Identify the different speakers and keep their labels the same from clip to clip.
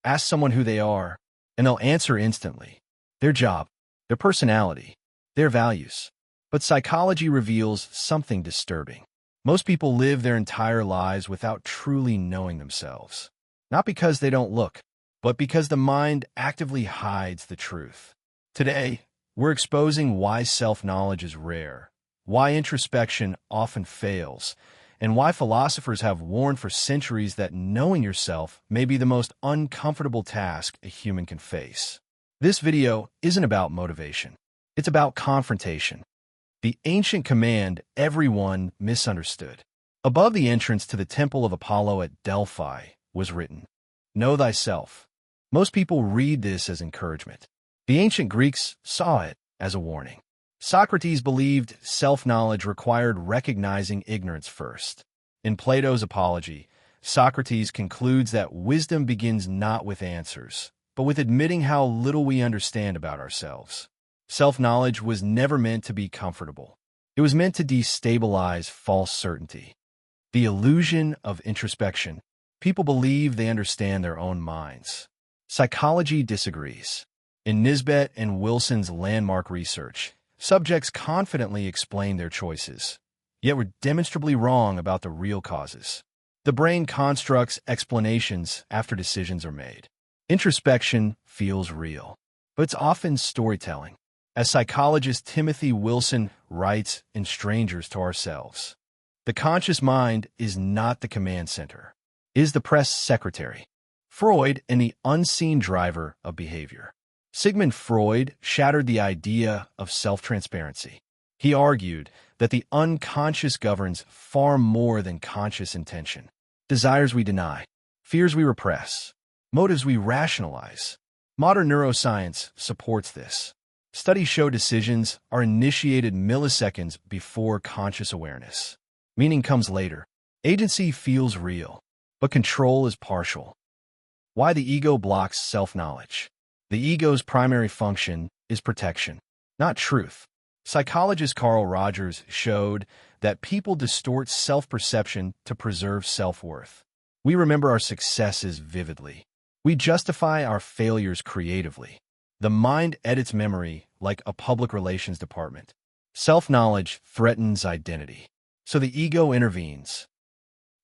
Speaker 1: Ask someone who they are, and they'll answer instantly. Their job, their personality, their values. But psychology reveals something disturbing. Most people live their entire lives without truly knowing themselves. Not because they don't look, but because the mind actively hides the truth. Today, we're exposing why self-knowledge is rare, why introspection often fails, and why philosophers have warned for centuries that knowing yourself may be the most uncomfortable task a human can face. This video isn't about motivation. It's about confrontation. The ancient command everyone misunderstood. Above the entrance to the temple of Apollo at Delphi was written, "Know thyself." Most people read this as encouragement. The ancient Greeks saw it as a warning. Socrates believed self-knowledge required recognizing ignorance first. In Plato's Apology, Socrates concludes that wisdom begins not with answers, but with admitting how little we understand about ourselves. Self-knowledge was never meant to be comfortable. It was meant to destabilize false certainty. The illusion of introspection. People believe they understand their own minds. Psychology disagrees. In Nisbet and Wilson's landmark research, subjects confidently explain their choices, yet were demonstrably wrong about the real causes. The brain constructs explanations after decisions are made. Introspection feels real, but it's often storytelling. As psychologist Timothy Wilson writes in Strangers to Ourselves, the conscious mind is not the command center, it is the press secretary. Freud and the unseen driver of behavior. Sigmund Freud shattered the idea of self-transparency. He argued that the unconscious governs far more than conscious intention. Desires we deny, fears we repress, motives we rationalize. Modern neuroscience supports this. Studies show decisions are initiated milliseconds before conscious awareness. Meaning comes later. Agency feels real, but control is partial. Why the ego blocks self-knowledge. The ego's primary function is protection, not truth. Psychologist Carl Rogers showed that people distort self-perception to preserve self-worth. We remember our successes vividly. We justify our failures creatively. The mind edits memory like a public relations department. Self-knowledge threatens identity, so the ego intervenes.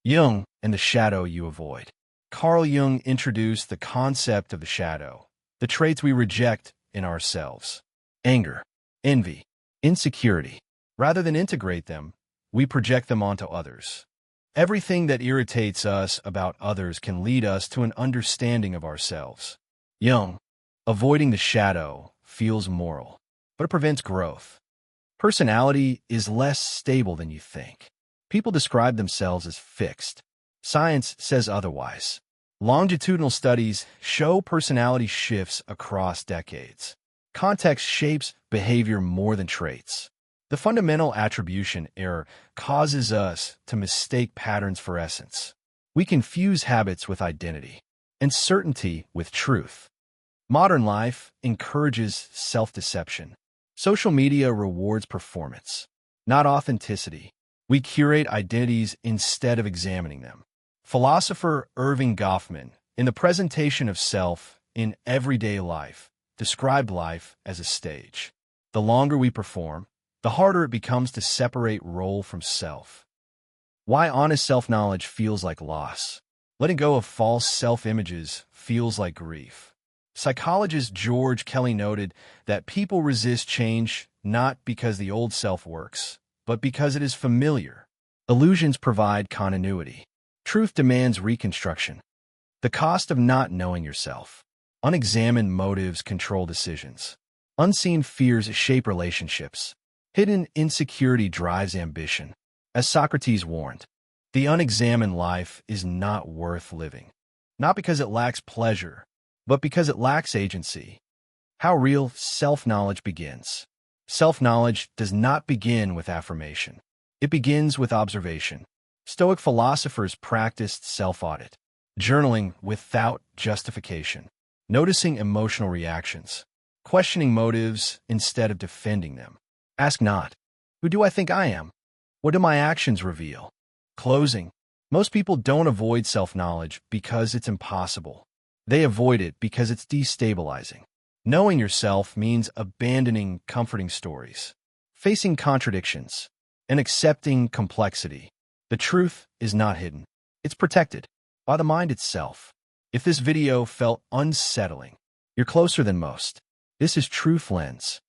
Speaker 1: Jung and the shadow you avoid. Carl Jung introduced the concept of the shadow, the traits we reject in ourselves. Anger, envy, insecurity. Rather than integrate them, we project them onto others. Everything that irritates us about others can lead us to an understanding of ourselves. Jung, avoiding the shadow feels moral, but it prevents growth. Personality is less stable than you think. People describe themselves as fixed. Science says otherwise. Longitudinal studies show personality shifts across decades. Context shapes behavior more than traits. The fundamental attribution error causes us to mistake patterns for essence. We confuse habits with identity, and certainty with truth. Modern life encourages self-deception. Social media rewards performance, not authenticity. We curate identities instead of examining them. Philosopher Irving Goffman, in The Presentation of Self in Everyday Life, described life as a stage. The longer we perform, the harder it becomes to separate role from self. Why honest self-knowledge feels like loss. Letting go of false self-images feels like grief. Psychologist George Kelly noted that people resist change not because the old self works, but because it is familiar. Illusions provide continuity. Truth demands reconstruction. The cost of not knowing yourself. Unexamined motives control decisions. Unseen fears shape relationships. Hidden insecurity drives ambition. As Socrates warned, the unexamined life is not worth living. Not because it lacks pleasure, but because it lacks agency. How real self-knowledge begins. Self-knowledge does not begin with affirmation. It begins with observation. Stoic philosophers practiced self-audit, journaling without justification, noticing emotional reactions, questioning motives instead of defending them. Ask not, who do I think I am? What do my actions reveal? Closing. Most people don't avoid self-knowledge because it's impossible. They avoid it because it's destabilizing. Knowing yourself means abandoning comforting stories, facing contradictions, and accepting complexity. The truth is not hidden. It's protected by the mind itself. If this video felt unsettling, you're closer than most. This is TruthLens.